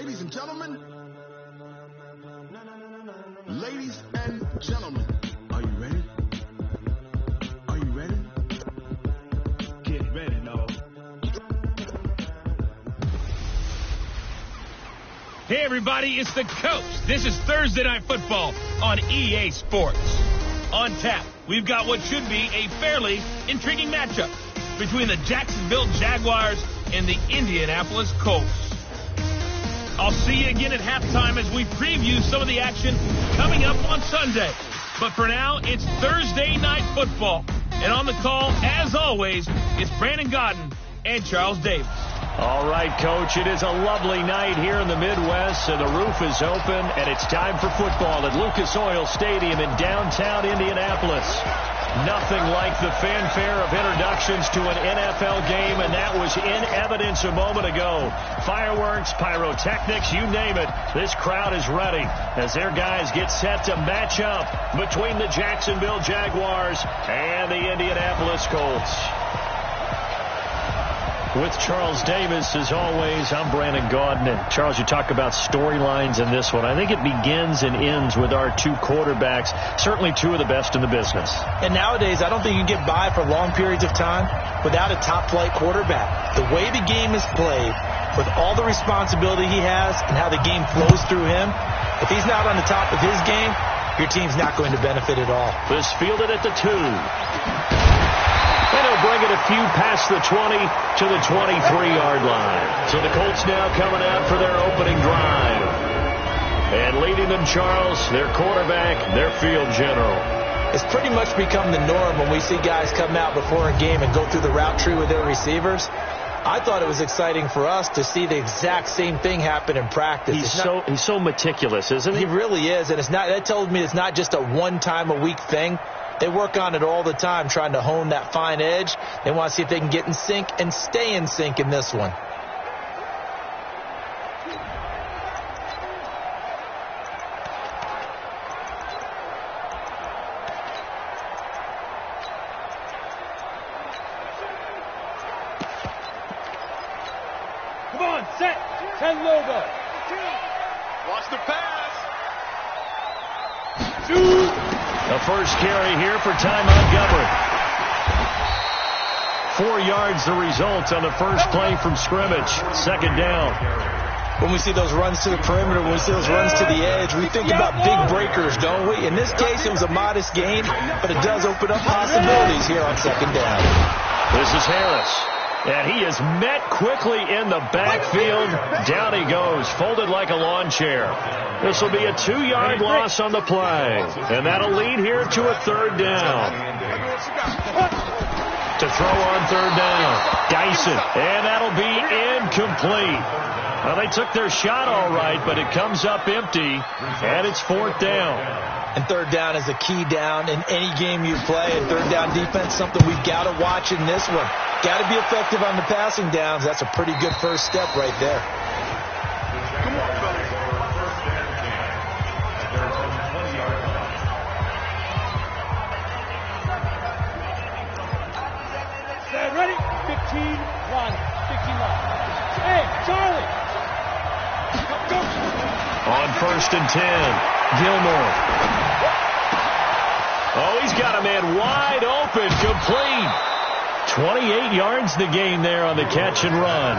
Ladies and gentlemen, are you ready? Are you ready? Get ready, no. Hey everybody, it's the Coach. This is Thursday Night Football on EA Sports. On tap, we've got what should be a fairly intriguing matchup between the Jacksonville Jaguars and the Indianapolis Colts. I'll see you again at halftime as we preview some of the action coming up on Sunday. But for now, it's Thursday Night Football. And on the call, as always, it's Brandon Godden and Charles Davis. All right, Coach, it is a lovely night here in the Midwest, and the roof is open, and it's time for football at Lucas Oil Stadium in downtown Indianapolis. Nothing like the fanfare of introductions to an NFL game, and that was in evidence a moment ago. Fireworks, pyrotechnics, you name it. This crowd is ready as their guys get set to match up between the Jacksonville Jaguars and the Indianapolis Colts. With Charles Davis, as always, I'm Brandon Gaudin. And Charles, you talk about storylines in this one. I think it begins and ends with our two quarterbacks, certainly two of the best in the business. And nowadays, I don't think you can get by for long periods of time without a top-flight quarterback. The way the game is played, with all the responsibility he has and how the game flows through him, if he's not on the top of his game, your team's not going to benefit at all. This fielded at the 2. And he'll bring it a few past the 20 to the 23-yard line. So the Colts now coming out for their opening drive. And leading them, Charles, their quarterback, their field general. It's pretty much become the norm when we see guys come out before a game and go through the route tree with their receivers. I thought it was exciting for us to see the exact same thing happen in practice. He's so meticulous, isn't he? He really is, and that tells me it's not just a one-time-a-week thing. They work on it all the time, trying to hone that fine edge. They want to see if they can get in sync and stay in sync in this one. Come on, set, 10 logo. Watch the pass. Shoot. The first carry here for Ty Montgomery. 4 yards the result on the first play from scrimmage. Second down. When we see those runs to the perimeter, when we see those runs to the edge, we think about big breakers, don't we? In this case, it was a modest gain, but it does open up possibilities here on second down. This is Harris. And he is met quickly in the backfield. Down he goes, folded like a lawn chair. This will be a 2-yard loss on the play. And that'll lead here to a third down. To throw on third down, Dyson. And that'll be incomplete. Well, they took their shot all right, but it comes up empty. And it's fourth down. And third down is a key down in any game you play. And third down defense, something we've got to watch in this one. Got to be effective on the passing downs. That's a pretty good first step right there. Come on, fellas. Ready? 15, 1, 15, 1. Hey, Charlie. On first and 10, Gilmore. Oh, he's got a man wide open, complete. 28 yards the game there on the catch and run.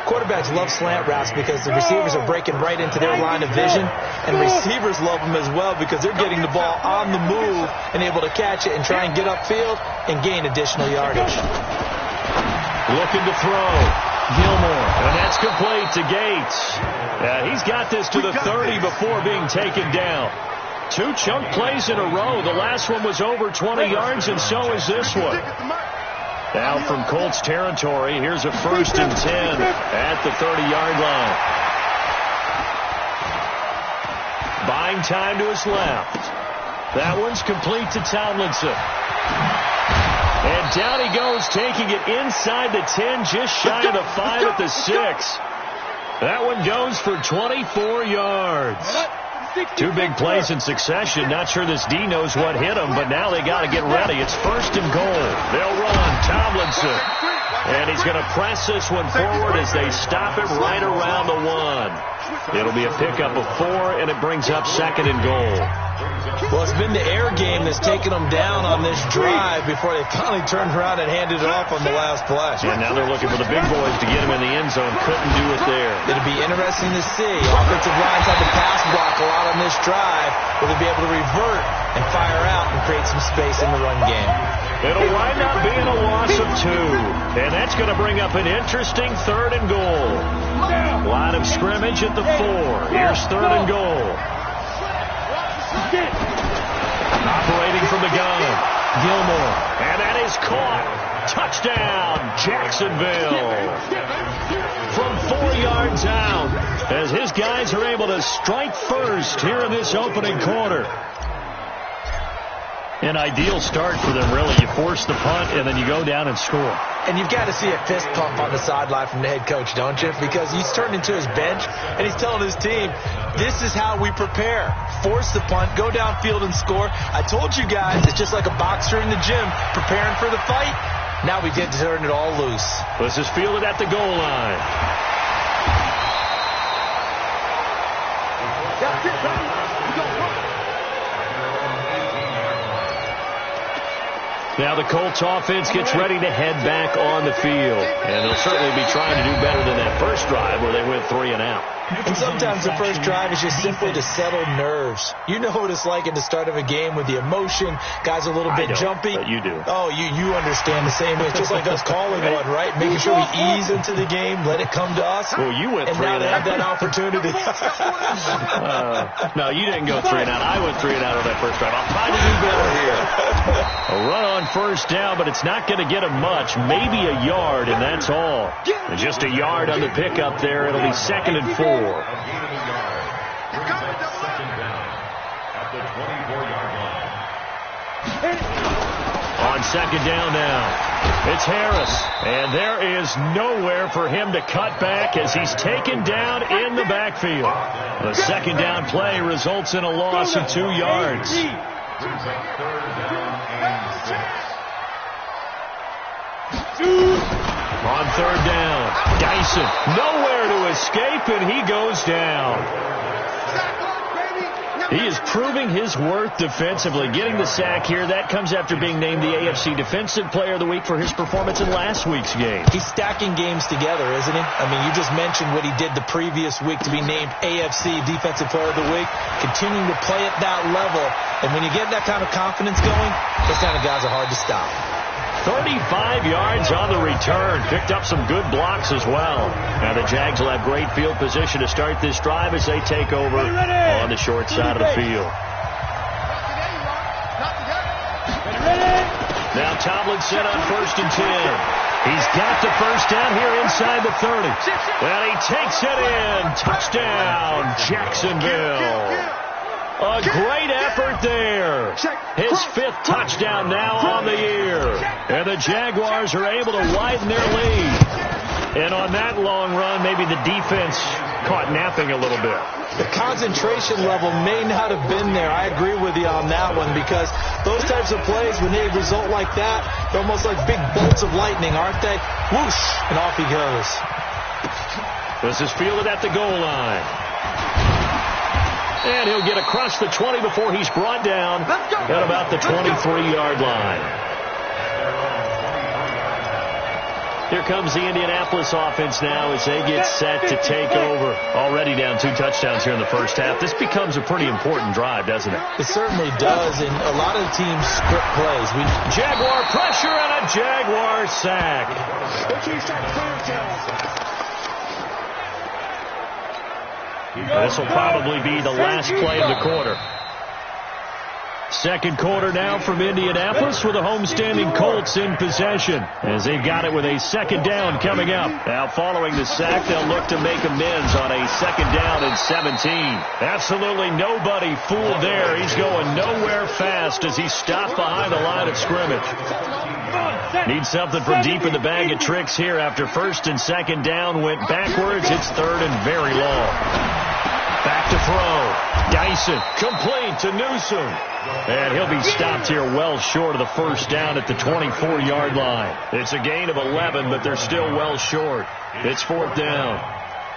Quarterbacks love slant routes because the receivers are breaking right into their line of vision, and receivers love them as well because they're getting the ball on the move and able to catch it and try and get upfield and gain additional yardage. Looking to throw. Gilmore, and that's complete to Gates. He's got this to the 30 before being taken down. 2 chunk plays in a row. The last one was over 20 yards, and so is this one. Now from Colts territory, here's a first and 10 at the 30-yard line. Buying time to his left. That one's complete to Tomlinson. And down he goes, taking it inside the 10, just shy of the 5 at the 6. That one goes for 24 yards. Two big plays in succession. Not sure this D knows what hit him, but now they got to get ready. It's 1st and goal. They'll run. Tomlinson. And he's going to press this one forward as they stop it right around the 1. It'll be a pickup of 4, and it brings up 2nd and goal. Well, it's been the air game that's taken them down on this drive before they finally turned around and handed it off on the last play. And now they're looking for the big boys to get him in the end zone. Couldn't do it there. It'll be interesting to see. Offensive lines had to pass block a lot on this drive. Will they be able to revert and fire out and create some space in the run game? It'll wind up being a loss of 2. And that's going to bring up an interesting 3rd and goal. Line of scrimmage at the 4. Here's 3rd and goal. Operating from the gun, Gilmore. And that is caught. Touchdown, Jacksonville. From 4 yards out, as his guys are able to strike first here in this opening quarter. An ideal start for them, really. You force the punt, and then you go down and score. And you've got to see a fist pump on the sideline from the head coach, don't you? Because he's turned into his bench, and he's telling his team, this is how we prepare. Force the punt, go downfield and score. I told you guys, it's just like a boxer in the gym preparing for the fight. Now we get to turn it all loose. This is fielded at the goal line. Now the Colts offense gets ready to head back on the field. And they'll certainly be trying to do better than that first drive where they went 3 and out. And sometimes the first drive is just simply to settle nerves. You know what it's like at the start of a game with the emotion. Guys are a little bit jumpy. But you do. Oh, you understand the same way. It's just like us calling one, right? Making sure we ease into the game, let it come to us. Well, you went 3 and out. And now they have that opportunity. No, you didn't go 3 and out. I went 3 and out on that first drive. I'll try to do better here. A run on first down, but it's not going to get him much. Maybe a yard, and that's all. And just a yard on the pickup there. It'll be 2nd and 4. On 2nd down now, it's Harris. And there is nowhere for him to cut back as he's taken down in the backfield. The 2nd down play results in a loss of 2 yards. On 3rd down, Dyson, nowhere to escape, and he goes down. He is proving his worth defensively, getting the sack here. That comes after being named the AFC Defensive Player of the Week for his performance in last week's game. He's stacking games together, isn't he? I mean, you just mentioned what he did the previous week to be named AFC Defensive Player of the Week, continuing to play at that level. And when you get that kind of confidence going, those kind of guys are hard to stop. 35 yards on the return. Picked up some good blocks as well. Now the Jags will have great field position to start this drive as they take over on the short side of the field. Now Tomlinson on 1st and 10. He's got the first down here inside the 30. And he takes it in. Touchdown, Jacksonville. A great effort there. His 5th touchdown now on the year. And the Jaguars are able to widen their lead. And on that long run, maybe the defense caught napping a little bit. The concentration level may not have been there. I agree with you on that one, because those types of plays, when they result like that, they're almost like big bolts of lightning, aren't they? Whoosh, and off he goes. This is fielded at the goal line. And he'll get across the 20 before he's brought down at about the 23-yard line. Here comes the Indianapolis offense now as they get set to take over. Already down 2 touchdowns here in the first half. This becomes a pretty important drive, doesn't it? It certainly does, and a lot of teams script plays. Jaguar pressure and a Jaguar sack. This will probably be the last play of the quarter. 2nd quarter now from Indianapolis with the homestanding Colts in possession as they've got it with a 2nd down coming up. Now following the sack, they'll look to make amends on a 2nd down and 17. Absolutely nobody fooled there. He's going nowhere fast as he's stopped behind the line of scrimmage. Needs something from deep in the bag of tricks here after 1st and 2nd down went backwards. It's 3rd and very long. Back to throw. Dyson, complete to Newsom. And he'll be stopped here well short of the first down at the 24-yard line. It's a gain of 11, but they're still well short. It's 4th down.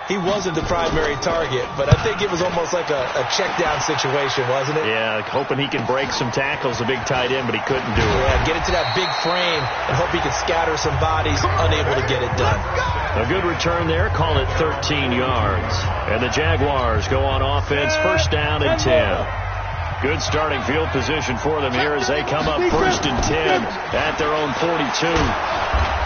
He wasn't the primary target, but I think it was almost like a check-down situation, wasn't it? Yeah, hoping he can break some tackles, a big tight end, but he couldn't do it. Yeah, get into that big frame and hope he can scatter some bodies, unable to get it done. A good return there, call it 13 yards. And the Jaguars go on offense, first down and 10. Good starting field position for them here as they come up 1st and 10 at their own 42.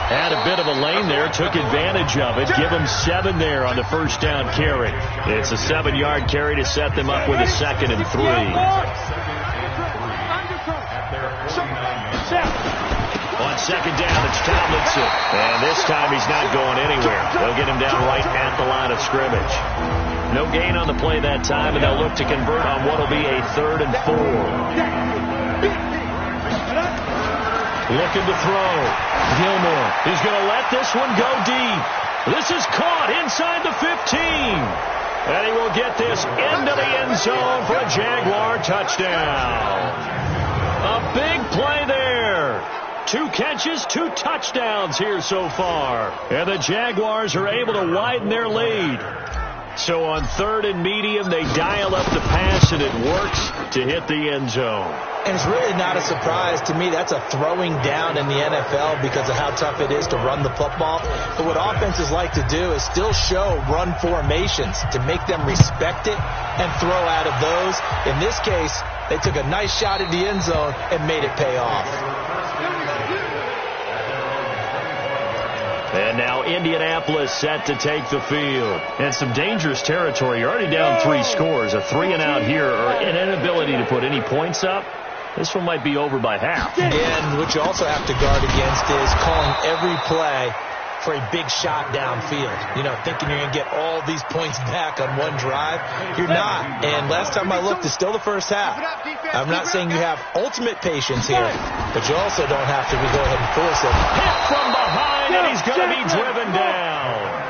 Had a bit of a lane there, took advantage of it. Give them 7 there on the first down carry. It's a 7-yard carry to set them up with a 2nd and 3. On 2nd down, it's Tomlinson. And this time he's not going anywhere. They'll get him down right at the line of scrimmage. No gain on the play that time, and they'll look to convert on what will be a 3rd and 4. Looking to throw. Gilmore. He's going to let this one go deep. This is caught inside the 15. And he will get this into the end zone for a Jaguar touchdown. A big play there. 2 catches, 2 touchdowns here so far. And the Jaguars are able to widen their lead. So on 3rd and medium, they dial up the pass, and it works to hit the end zone. And it's really not a surprise to me. That's a throwing down in the NFL because of how tough it is to run the football. But what offenses like to do is still show run formations to make them respect it and throw out of those. In this case, they took a nice shot at the end zone and made it pay off. And now Indianapolis set to take the field. And some dangerous territory. You're already down 3 scores. A 3-and-out here or an inability to put any points up. This one might be over by half. And what you also have to guard against is calling every play for a big shot downfield. You know, thinking you're going to get all these points back on one drive. You're not. And last time I looked, it's still the first half. I'm not saying you have ultimate patience here, but you also don't have to go ahead and force it. Hit from behind, and he's going to be driven down.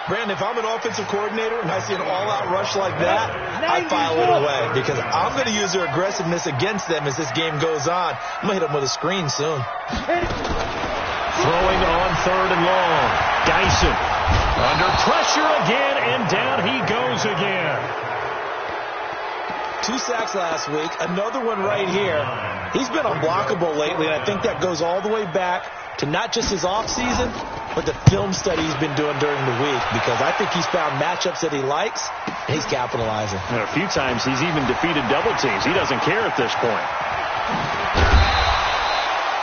Brandon, if I'm an offensive coordinator and I see an all-out rush like that, I file it away because I'm going to use their aggressiveness against them as this game goes on. I'm going to hit them with a screen soon. Throwing on 3rd and long. Dyson under pressure again, and down he goes again. 2 sacks last week, another one right here. He's been unblockable lately, and I think that goes all the way back to not just his offseason, but the film study he's been doing during the week, because I think he's found matchups that he likes, and he's capitalizing. And a few times he's even defeated double teams. He doesn't care at this point.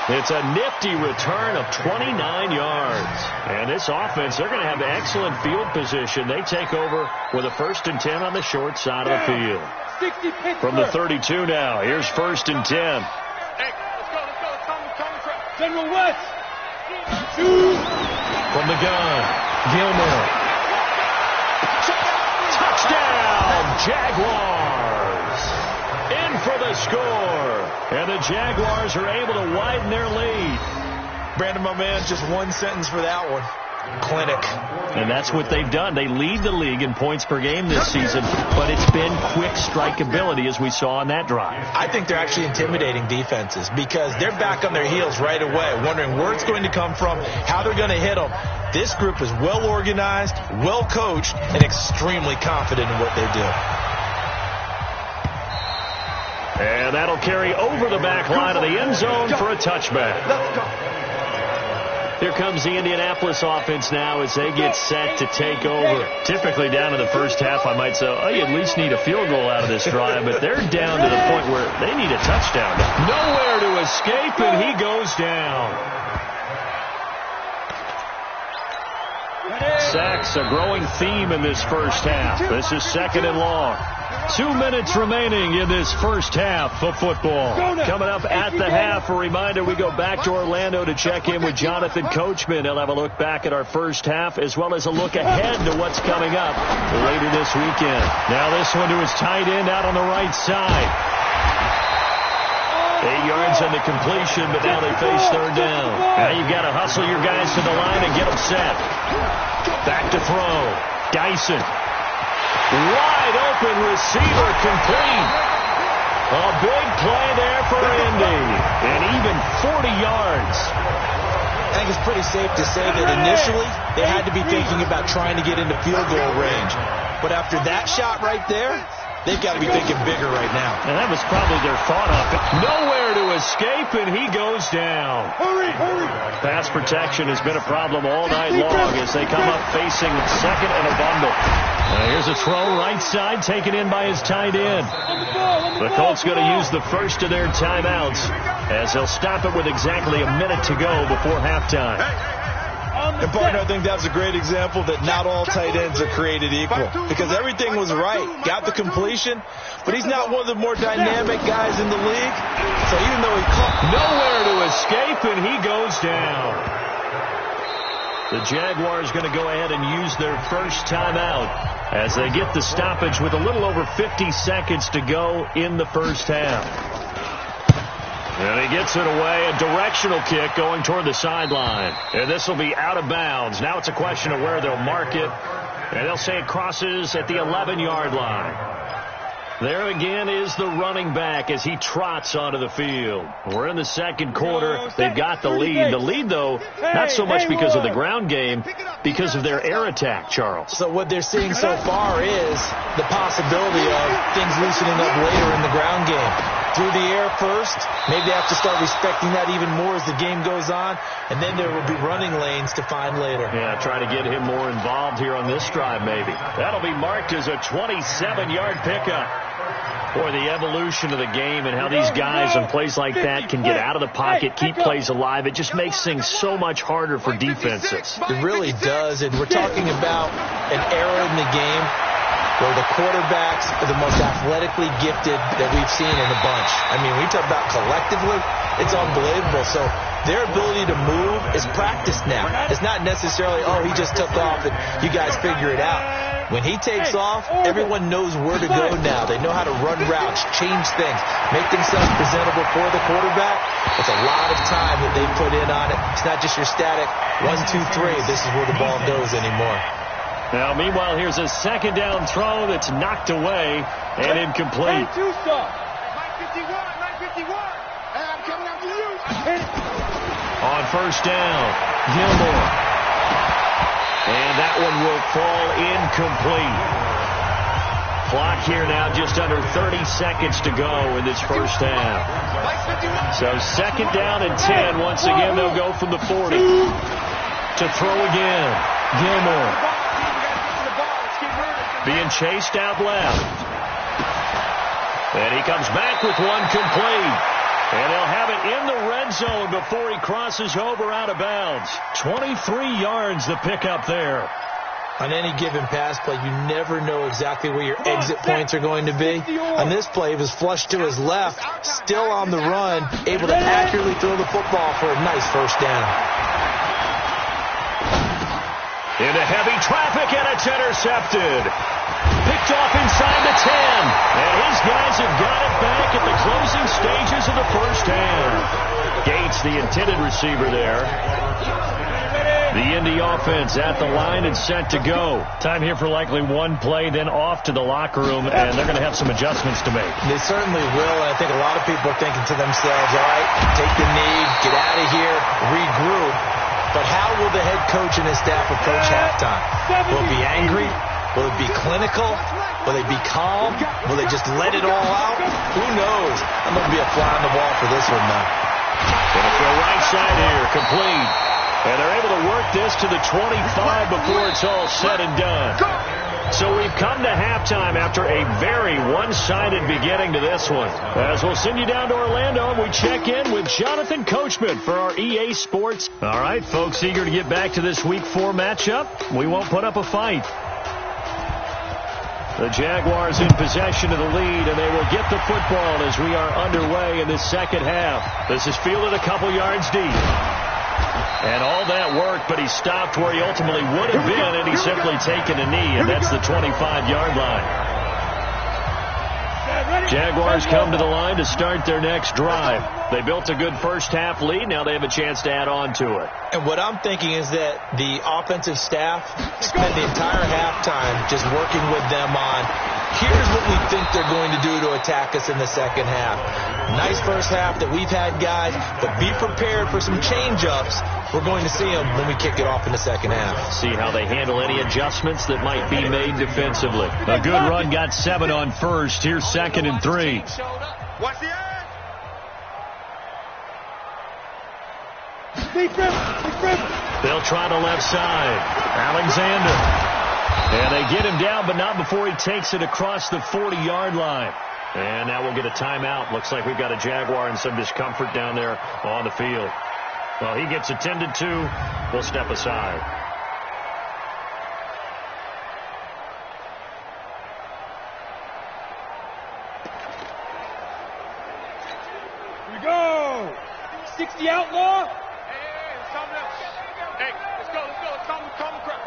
It's a nifty return of 29 yards. And this offense, they're going to have excellent field position. They take over with a 1st and 10 on the short side of the field. From the 32 now, here's 1st and 10. Hey, let's go. General West. From the gun, Gilmore. Touchdown, Jaguars. In for the score. And the Jaguars are able to widen their lead. Brandon, my man, just one sentence for that one. Clinic. And that's what they've done. They lead the league in points per game this season, but it's been quick strike ability as we saw on that drive. I think they're actually intimidating defenses because they're back on their heels right away, wondering where it's going to come from, how they're going to hit them. This group is well organized, well coached, and extremely confident in what they do. And that'll carry over the back line of the end zone for a touchback. Let's go. Here comes the Indianapolis offense now as they get set to take over. Typically down in the first half, I might say, oh, you at least need a field goal out of this drive, but they're down to the point where they need a touchdown. Nowhere to escape, and he goes down. Sacks, a growing theme in this first half. This is 2nd and long. 2 minutes remaining in this first half of football. Coming up at the half, a reminder, we go back to Orlando to check in with Jonathan Coachman. He'll have a look back at our first half as well as a look ahead to what's coming up later this weekend. Now this one to his tight end out on the right side. 8 yards on the completion, but now they face 3rd down. Now you've got to hustle your guys to the line and get them set. Back to throw. Dyson. Wide open receiver complete. A big play there for Indy. And even 40 yards. I think it's pretty safe to say that initially they had to be thinking about trying to get into field goal range. But after that shot right there, they've got to be thinking bigger right now. And that was probably their thought of it. Nowhere to escape, and he goes down. Hurry! Pass protection has been a problem all night long as they come up facing second and a bundle. Here's a throw right side taken in by his tight end. The Colts going to use the first of their timeouts as they'll stop it with exactly a minute to go before halftime. And, partner, I think that's a great example that not all tight ends are created equal because everything was right. Got the completion, but he's not one of the more dynamic guys in the league. So even though he caught nowhere to escape, and he goes down. The Jaguars going to go ahead and use their first timeout as they get the stoppage with a little over 50 seconds to go in the first half. And he gets it away, a directional kick going toward the sideline. And this will be out of bounds. Now it's a question of where they'll mark it. And they'll say it crosses at the 11-yard line. There again is the running back as he trots onto the field. We're in the second quarter. They've got the lead. The lead, though, not so much because of the ground game, because of their air attack, Charles. So what they're seeing so far is the possibility of things loosening up later in the ground game. Through the air first, maybe they have to start respecting that even more as the game goes on, and then there will be running lanes to find later. Yeah, try to get him more involved here on this drive, maybe. That'll be marked as a 27-yard pickup. Boy, the evolution of the game and how these guys on plays like that can get out of the pocket, keep plays alive, it just makes things so much harder for defenses. It really does, and we're talking about an era in the game where the quarterbacks are the most athletically gifted that we've seen in a bunch. I mean, we talk about collectively, it's unbelievable. So their ability to move is practiced now. It's not necessarily, oh, he just took off and you guys figure it out. When he takes off, everyone knows where to go now. They know how to run routes, change things, make themselves presentable for the quarterback. It's a lot of time that they put in on it. It's not just your static 1, 2, 3. This is where the ball goes anymore. Now, meanwhile, here's a second down throw that's knocked away and incomplete. 951, 951. Hey, I'm coming after you. On first down, Gilmore. And that one will fall incomplete. Clock here now just under 30 seconds to go in this first half. So second down and 10. Once again, they'll go from the 40. To throw again, Gilmore. Being chased out left. And he comes back with one complete. And they'll have it in the red zone before he crosses over out of bounds. 23 yards the pickup there. On any given pass play, you never know exactly where your exit points are going to be. On this play, it was flushed to his left, still on the run, able to accurately throw the football for a nice first down. Into heavy traffic, and it's intercepted. Picked off inside the 10. And his guys have got it back at the closing stages of the first half. Gates, the intended receiver there. The Indy offense at the line and set to go. Time here for likely one play, then off to the locker room, and they're going to have some adjustments to make. They certainly will, and I think a lot of people are thinking to themselves, all right, take the knee, get out of here, regroup. But how will the head coach and his staff approach halftime? Will it be angry? Will it be clinical? Will they be calm? Will they just let it all out? Who knows? I'm going to be a fly on the wall for this one, though. Going to throw right side here, complete. And they're able to work this to the 25 before it's all said and done. So we've come to halftime after a very one-sided beginning to this one. As we'll send you down to Orlando, and we check in with Jonathan Coachman for our EA Sports. All right, folks, eager to get back to this Week 4 matchup. We won't put up a fight. The Jaguars in possession of the lead, and they will get the football as we are underway in this second half. This is fielded a couple yards deep. And all that work, but he stopped where he ultimately would have been, and he's simply taken a knee, and that's the 25-yard line. Jaguars come to the line to start their next drive. They built a good first-half lead. Now they have a chance to add on to it. And what I'm thinking is that the offensive staff spend the entire halftime just working with them on, here's what we think they're going to do to attack us in the second half. Nice first half that we've had, guys, but be prepared for some change-ups. We're going to see them when we kick it off in the second half. See how they handle any adjustments that might be made defensively. A good run got 7 on first. Here's 2nd and 3. Watch the end. They'll try the left side. Alexander. And they get him down, but not before he takes it across the 40-yard line. And now we'll get a timeout. Looks like we've got a Jaguar in some discomfort down there on the field. Well, he gets attended to. We'll step aside. Here we go. 60 outlaw. Hey, let's go. Calm the crowd.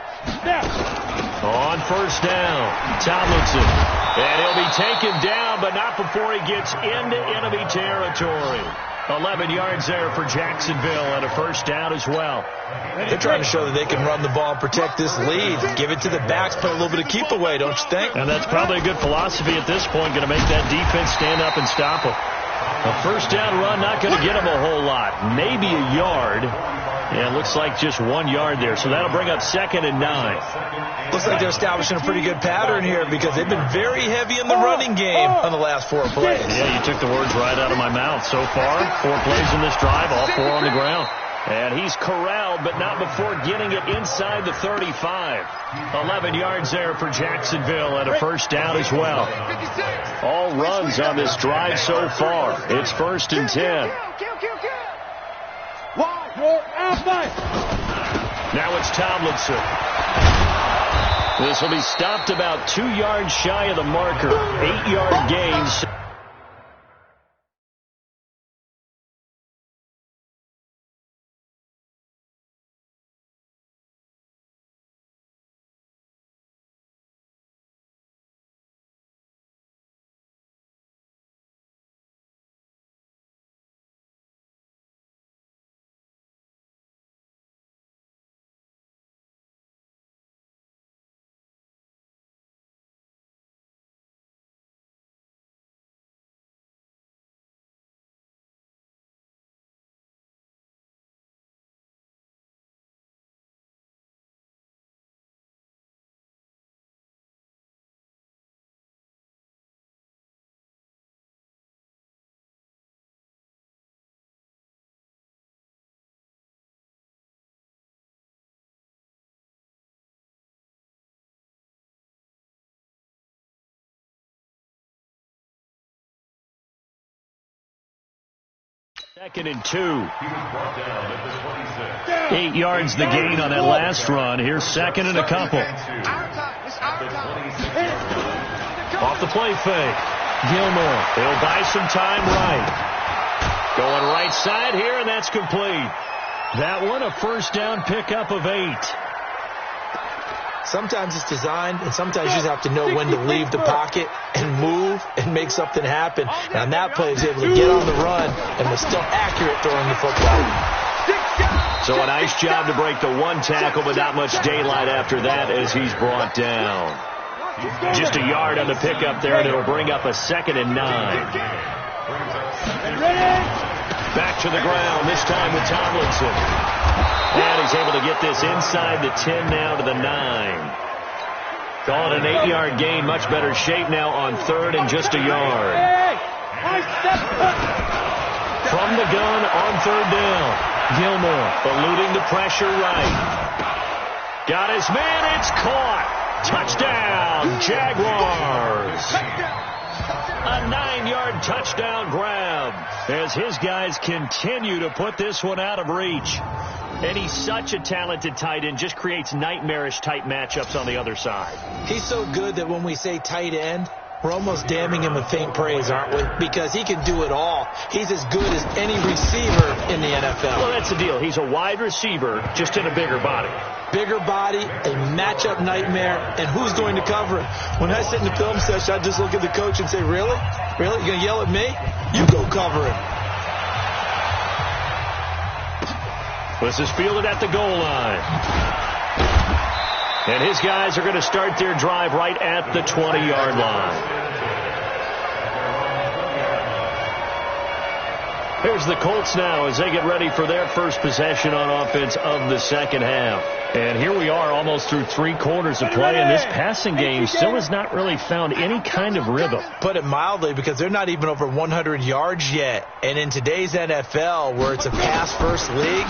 On first down, Tomlinson. And he'll be taken down, but not before he gets into enemy territory. 11 yards there for Jacksonville and a first down as well. They're trying to show that they can run the ball and protect this lead. Give it to the backs, put a little bit of keep away, don't you think? And that's probably a good philosophy at this point, going to make that defense stand up and stop them. A first down run, not going to get them a whole lot. Maybe a yard. Yeah, it looks like just 1 yard there. So that'll bring up 2nd and 9. Looks like they're establishing a pretty good pattern here because they've been very heavy in the running game on the last 4 plays. Yeah, you took the words right out of my mouth. So far, 4 plays in this drive, all 4 on the ground. And he's corralled, but not before getting it inside the 35. 11 yards there for Jacksonville and a first down as well. All runs on this drive so far. It's 1st and 10. Now it's Tomlinson. This will be stopped about 2 yards shy of the marker. 8-yard gains. Second and 2. 8 yards the gain on that last run. Here's 2nd and a couple. Off the play fake. Gilmore. He'll buy some time right. Going right side here, and that's complete. That one, a first down pickup of 8. Sometimes it's designed, and sometimes you just have to know when to leave the pocket and move and make something happen. And on that play, he was able to get on the run and was still accurate throwing the football. So a nice job to break the 1 tackle, but not much daylight after that as he's brought down. Just a yard on the pickup there, and it'll bring up a 2nd and 9. Back to the ground, this time with Tomlinson. And he's able to get this inside the 10 now to the 9. Call it an 8-yard gain. Much better shape now on 3rd and just a yard. From the gun on 3rd down. Gilmore eluding the pressure right. Got his man. It's caught. Touchdown, Jaguars. A 9-yard touchdown grab as his guys continue to put this one out of reach. And he's such a talented tight end, just creates nightmarish type matchups on the other side. He's so good that when we say tight end, We're almost damning him with faint praise, aren't we? Because he can do it all. He's as good as any receiver in the NFL. Well, that's the deal. He's a wide receiver, just in a bigger body. Bigger body, a matchup nightmare, and who's going to cover him? When I sit in the film session, I just look at the coach and say, really? Really? You going to yell at me? You go cover him. This is fielded at the goal line. And his guys are going to start their drive right at the 20-yard line. Here's the Colts now as they get ready for their first possession on offense of the second half. And here we are almost through 3 quarters of play, and this passing game still has not really found any kind of rhythm. Put it mildly, because they're not even over 100 yards yet. And in today's NFL, where it's a pass-first league,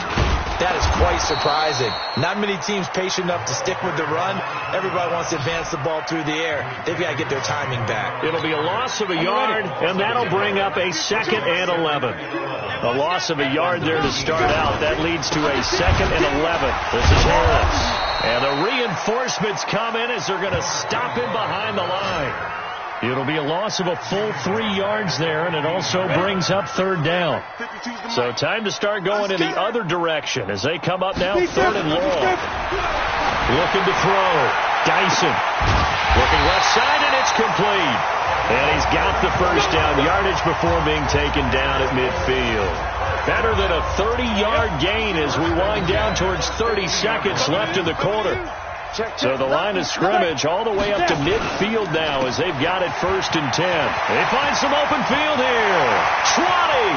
that is quite surprising. Not many teams patient enough to stick with the run. Everybody wants to advance the ball through the air. They've got to get their timing back. It'll be a loss of a yard, and that'll bring up a 2nd and 11. A loss of a yard there to start out. That leads to a 2nd and 11. This is Harris. And the reinforcements come in as they're going to stop him behind the line. It'll be a loss of a full 3 yards there, and it also brings up 3rd down. So time to start going in the other direction as they come up now 3rd and long. Looking to throw. Dyson. Looking left side, and it's complete. And he's got the first down yardage before being taken down at midfield. Better than a 30-yard gain as we wind down towards 30 seconds left in the quarter. So the line of scrimmage all the way up to midfield now as they've got it 1st and 10. They find some open field here. Trotty.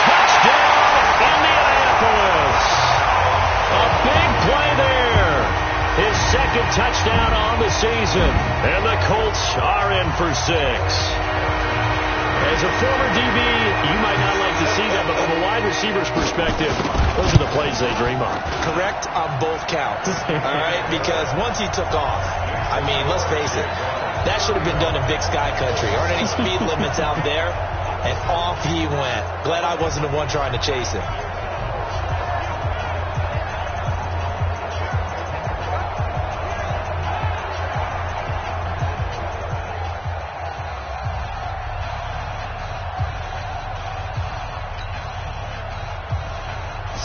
Touchdown, Indianapolis. A big play there. His 2nd touchdown on the season. And the Colts are in for 6. As a former DB, you might not like to see that, but from a wide receiver's perspective, those are the plays they dream of. Correct on both counts, all right? Because once he took off, I mean, let's face it, that should have been done in Big Sky Country. Aren't any speed limits out there? And off he went. Glad I wasn't the one trying to chase him.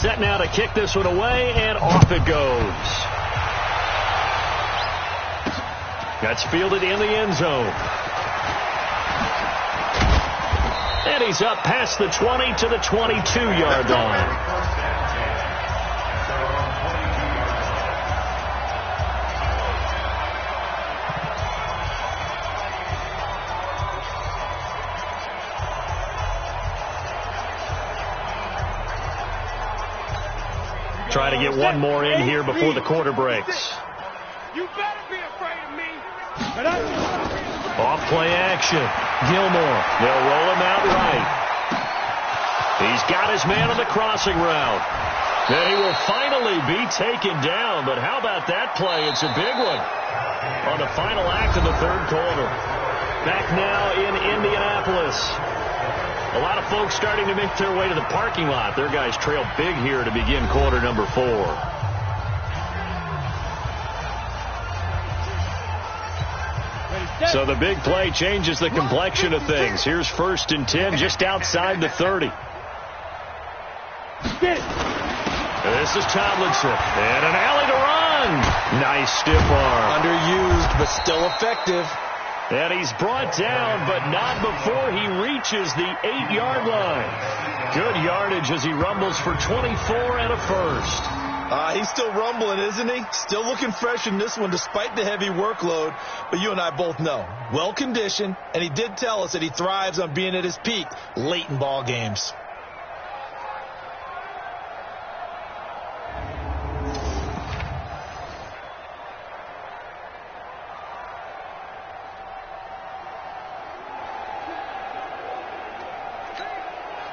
Set now to kick this one away, and off it goes. That's fielded in the end zone. And he's up past the 20 to the 22-yard line. Trying to get one more in here before the quarter breaks. You better be afraid of me. Off play action. Gilmore. They'll roll him out right. He's got his man on the crossing route. Then he will finally be taken down. But how about that play? It's a big one on the final act of the 3rd quarter. Back now in Indianapolis. A lot of folks starting to make their way to the parking lot. Their guys trail big here to begin quarter number 4. So the big play changes the complexion of things. Here's 1st and 10 just outside the 30. This is Tomlinson. And an alley to run. Nice stiff arm. Underused, but still effective. And he's brought down, but not before he reaches the 8-yard line. Good yardage as he rumbles for 24 and a first. He's still rumbling, isn't he? Still looking fresh in this one despite the heavy workload. But you and I both know, well-conditioned, and he did tell us that he thrives on being at his peak late in ball games.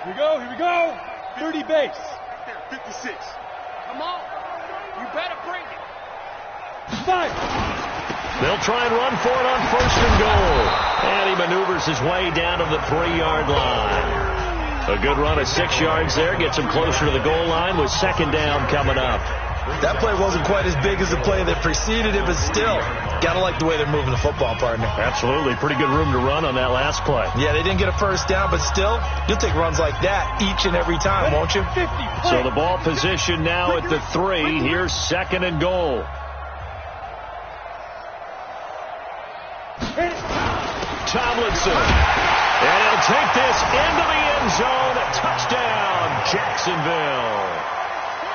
Here we go. 30 base. 56. Come on. You better bring it. 5. They'll try and run for it on 1st and goal. And he maneuvers his way down to the 3-yard line. A good run of 6 yards there. Gets him closer to the goal line with 2nd down coming up. That play wasn't quite as big as the play that preceded it, but still, gotta like the way they're moving the football, partner. Absolutely. Pretty good room to run on that last play. Yeah, they didn't get a first down, but still, you'll take runs like that each and every time, won't you? So the ball position now at the 3. Here's 2nd and goal. Tomlinson. And he'll take this into the end zone. Touchdown, Jacksonville.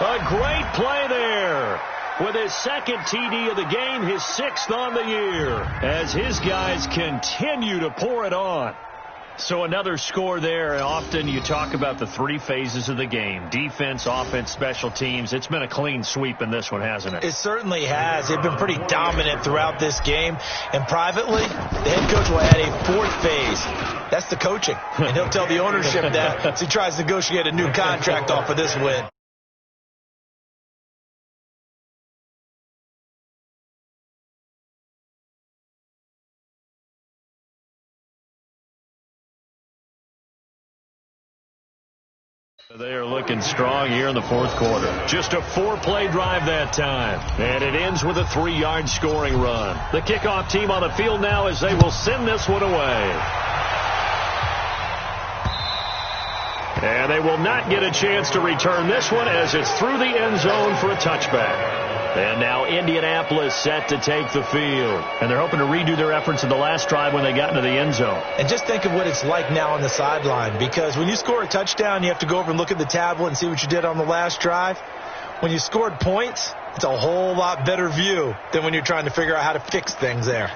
A great play there. With his 2nd TD of the game, his 6th on the year, as his guys continue to pour it on. So another score there. Often you talk about the 3 phases of the game: defense, offense, special teams. It's been a clean sweep in this one, hasn't it? It certainly has. They've been pretty dominant throughout this game. And privately, the head coach will add a 4th phase. That's the coaching. And he'll tell the ownership that as he tries to negotiate a new contract off of this win. They are looking strong here in the 4th quarter. Just a 4-play drive that time. And it ends with a 3-yard scoring run. The kickoff team on the field now as they will send this one away. And they will not get a chance to return this one as it's through the end zone for a touchback. And now Indianapolis set to take the field. And they're hoping to redo their efforts in the last drive when they got into the end zone. And just think of what it's like now on the sideline, because when you score a touchdown, you have to go over and look at the tablet and see what you did on the last drive. When you scored points, it's a whole lot better view than when you're trying to figure out how to fix things there.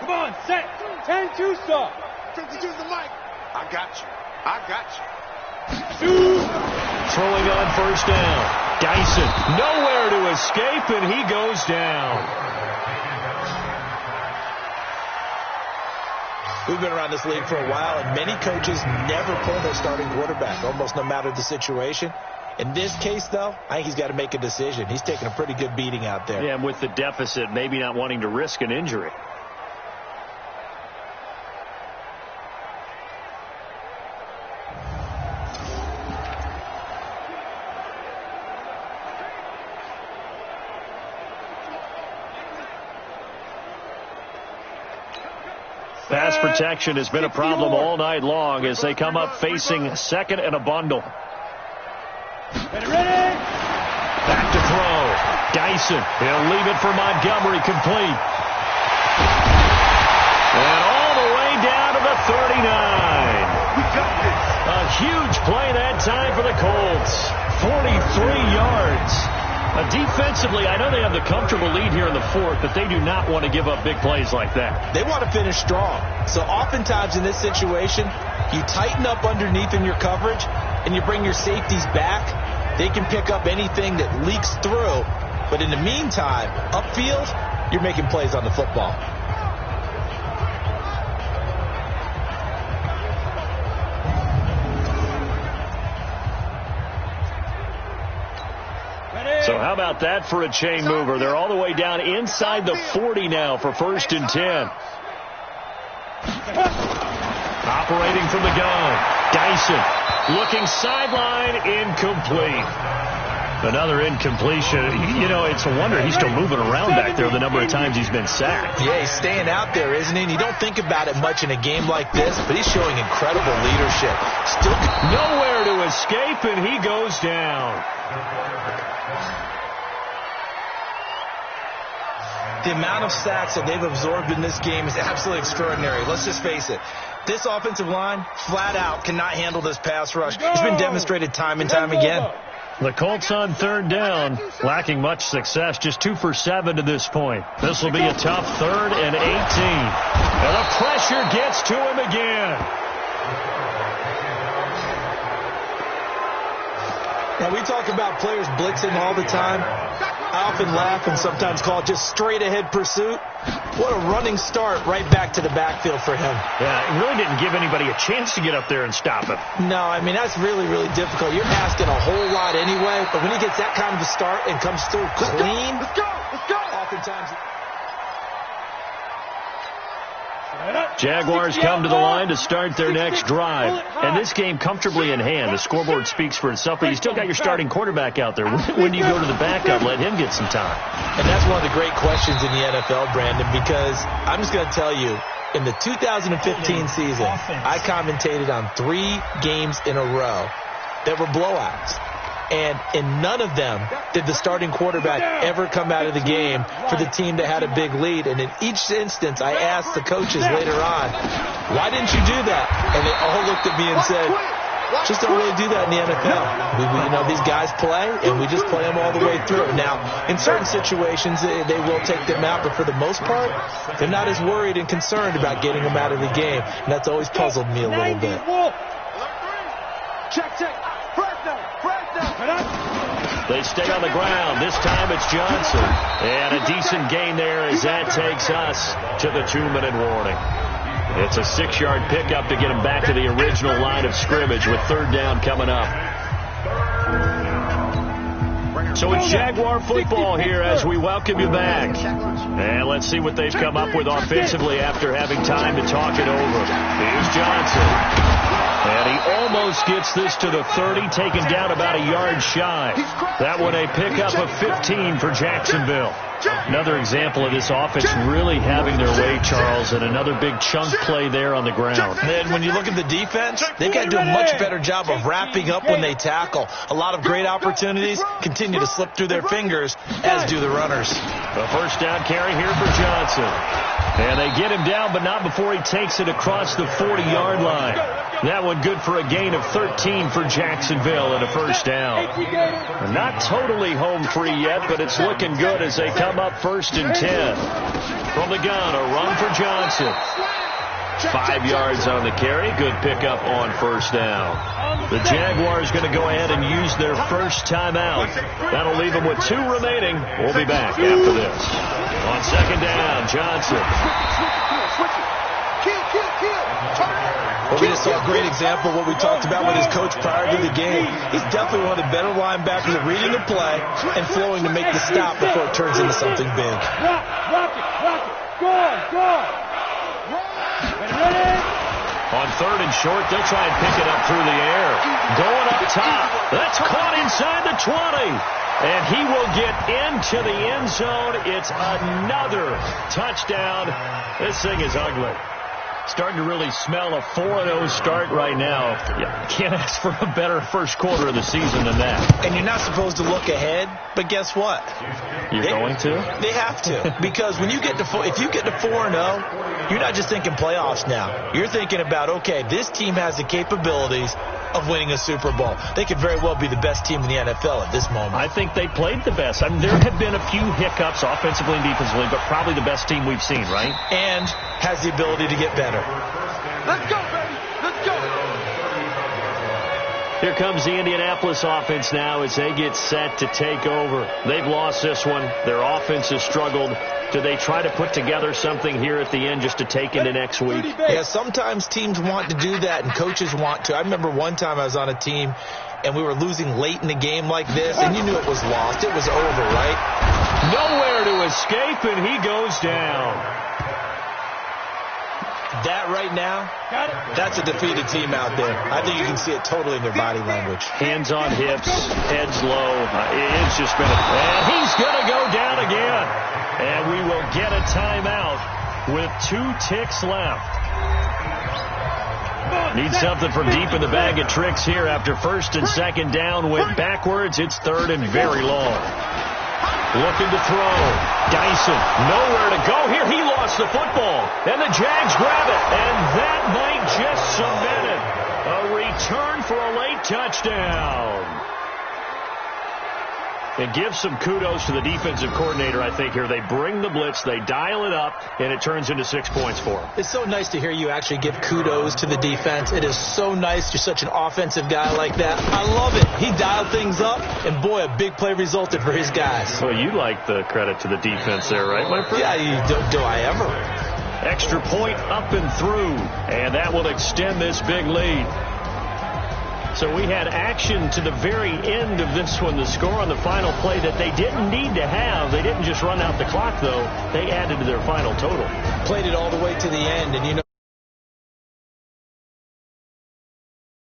Come on, set. 10-2 stop. 52 is the mic. I got you. I got you. Throwing on first down. Dyson, nowhere to escape, and he goes down. We've been around this league for a while, and many coaches never pull their starting quarterback, almost no matter the situation. In this case, though, I think he's got to make a decision. He's taking a pretty good beating out there. Yeah, and with the deficit, maybe not wanting to risk an injury. Pass protection has been a problem all night long as they come up facing 2nd and a bundle. Ready? Back to throw. Dyson. He'll leave it for Montgomery, complete. And all the way down to the 39. We got this. A huge play that time for the Colts. 43 yards. Defensively, I know they have the comfortable lead here in the 4th, but they do not want to give up big plays like that. They want to finish strong. So oftentimes in this situation, you tighten up underneath in your coverage, and you bring your safeties back. They can pick up anything that leaks through. But in the meantime, upfield, you're making plays on the football. So how about that for a chain mover? They're all the way down inside the 40 now for 1st and 10. Operating from the gun. Dyson looking sideline, incomplete. Another incompletion. You know, it's a wonder he's still moving around back there the number of times he's been sacked. Yeah, he's staying out there, isn't he? And you don't think about it much in a game like this, but he's showing incredible leadership. Still nowhere to escape, and he goes down. The amount of sacks that they've absorbed in this game is absolutely extraordinary. Let's just face it. This offensive line, flat out, cannot handle this pass rush. It's been demonstrated time and time again. The Colts on 3rd down, lacking much success, just 2 for 7 to this point. This will be a tough 3rd and 18. And the pressure gets to him again. Now, we talk about players blitzing all the time. I often laugh and sometimes call it just straight-ahead pursuit. What a running start right back to the backfield for him. Yeah, it really didn't give anybody a chance to get up there and stop him. No, I mean, that's really, really difficult. You're asking a whole lot anyway, but when he gets that kind of a start and comes through clean, Let's go. oftentimes... Jaguars come to the line to start their next drive. And this game comfortably in hand. The scoreboard speaks for itself, but you still got your starting quarterback out there. When do you go to the backup, let him get some time? And that's one of the great questions in the NFL, Brandon, because I'm just going to tell you, in the 2015 season, I commentated on 3 games in a row that were blowouts. And in none of them did the starting quarterback ever come out of the game for the team that had a big lead. And in each instance, I asked the coaches later on, why didn't you do that? And they all looked at me and said, just don't really do that in the NFL. These guys play, and we just play them all the way through. Now, in certain situations, they will take them out, but for the most part, they're not as worried and concerned about getting them out of the game. And that's always puzzled me a little bit. Check. They stay on the ground. This time it's Johnson. And a decent gain there as that takes us to the 2-minute warning. It's a 6-yard pickup to get him back to the original line of scrimmage with 3rd down coming up. So it's Jaguar football here as we welcome you back. And let's see what they've come up with offensively after having time to talk it over. Here's Johnson. And he almost gets this to the 30, taken down about a yard shy. That one a pickup of 15 for Jacksonville. Another example of this offense really having their way, Charles, and another big chunk play there on the ground. And when you look at the defense, they've got to do a much better job of wrapping up when they tackle. A lot of great opportunities continue to slip through their fingers, as do the runners. A 1st down carry here for Johnson. And they get him down, but not before he takes it across the 40-yard line. That one good for a gain of 13 for Jacksonville and a 1st down. Not totally home free yet, but it's looking good as they come up 1st and 10. From the gun, a run for Johnson. 5 yards on the carry. Good pickup on 1st down. The Jaguars going to go ahead and use their first timeout. That'll leave them with 2 remaining. We'll be back after this. On 2nd down, Johnson. Well, we just saw a great example of what we talked about with his coach prior to the game. He's definitely one of the better linebackers at reading the play and flowing to make the stop before it turns into something big. Rock it. Go on. Ready? On 3rd and short, they'll try and pick it up through the air. Going up top. That's caught inside the 20. And he will get into the end zone. It's another touchdown. This thing is ugly. Starting to really smell a 4-0 start right now. Yeah, can't ask for a better first quarter of the season than that. And you're not supposed to look ahead, but guess what? You're going to? They have to. Because when you get to if you get to 4-0, you're not just thinking playoffs now. You're thinking about, okay, this team has the capabilities of winning a Super Bowl. They could very well be the best team in the NFL at this moment. I think they played the best. I mean, there have been a few hiccups offensively and defensively, but probably the best team we've seen, right? And has the ability to get better. Let's go, baby. Let's go. Here comes the Indianapolis offense now as they get set to take over. They've lost this one. Their offense has struggled. Do they try to put together something here at the end just to take into next week? Yeah, sometimes teams want to do that and coaches want to. I remember one time I was on a team and we were losing late in the game like this, and you knew it was lost. It was over, right? Nowhere to escape, and he goes down. That right now, that's a defeated team out there. I think you can see it totally in their body language. Hands on hips, heads low. It's just been and he's going to go down again. And we will get a timeout with 2 ticks left. Need something from deep in the bag of tricks here after 1st and 2nd down. Went backwards. It's 3rd and very long. Looking to throw. Dyson, nowhere to go here. He lost the football. And the Jags grab it. And that might just cement it. A return for a late touchdown. And give some kudos to the defensive coordinator, I think, here. They bring the blitz, they dial it up, and it turns into 6 points for them. It's so nice to hear you actually give kudos to the defense. It is so nice. You're such an offensive guy like that. I love it. He dialed things up, and boy, a big play resulted for his guys. Well, you like the credit to the defense there, right, my friend? Yeah, do I ever? Extra point up and through, and that will extend this big lead. So we had action to the very end of this one. The score on the final play that they didn't need to have. They didn't just run out the clock, though. They added to their final total. Played it all the way to the end, and